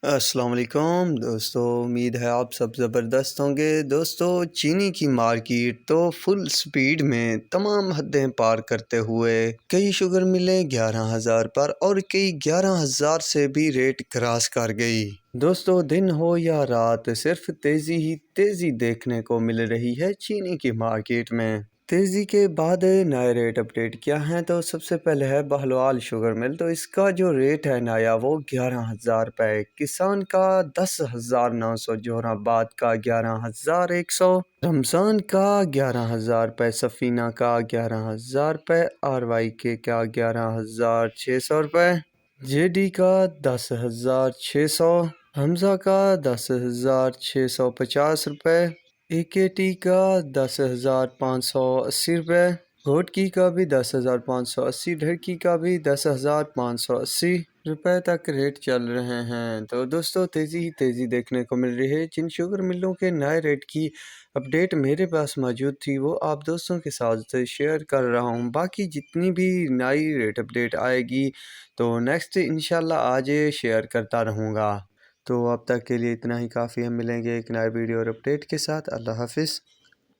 السلام علیکم دوستو، امید ہے آپ سب زبردست ہوں گے۔ دوستو، چینی کی مارکیٹ تو فل سپیڈ میں تمام حدیں پار کرتے ہوئے کئی شوگر ملیں 11,000 پر اور کئی 11,000 سے بھی ریٹ کراس کر گئی۔ دوستو، دن ہو یا رات صرف تیزی ہی تیزی دیکھنے کو مل رہی ہے چینی کی مارکیٹ میں۔ تیزی کے بعد نئے ریٹ اپڈیٹ کیا ہیں تو سب سے پہلے ہے بہلوال شوگر مل، تو اس کا جو ریٹ ہے نیا وہ 11,000 روپے، کسان کا 10,900، جوہر آباد کا 11,100، رمضان کا 11,000 روپے، سفینہ کا 11,000 روپے، آر وائی کے کا 11,600 روپے، جے ڈی کا 10,600، حمزہ کا 10,650 روپے، اے کے ٹی کا 10,580 روپے، گھوٹکی کا بھی 10,580، ڈھڑکی کا بھی 10,580 روپے تک ریٹ چل رہے ہیں۔ تو دوستو، تیزی ہی تیزی دیکھنے کو مل رہی ہے۔ جن شوگر ملوں کے نئے ریٹ کی اپڈیٹ میرے پاس موجود تھی وہ آپ دوستوں کے ساتھ شیئر کر رہا ہوں۔ باقی جتنی بھی نئی ریٹ اپڈیٹ آئے گی تو نیکسٹ انشاءاللہ آج شیئر کرتا رہوں گا۔ تو اب تک کے لیے اتنا ہی کافی، ہم ملیں گے ایک نئے ویڈیو اور اپڈیٹ کے ساتھ۔ اللہ حافظ۔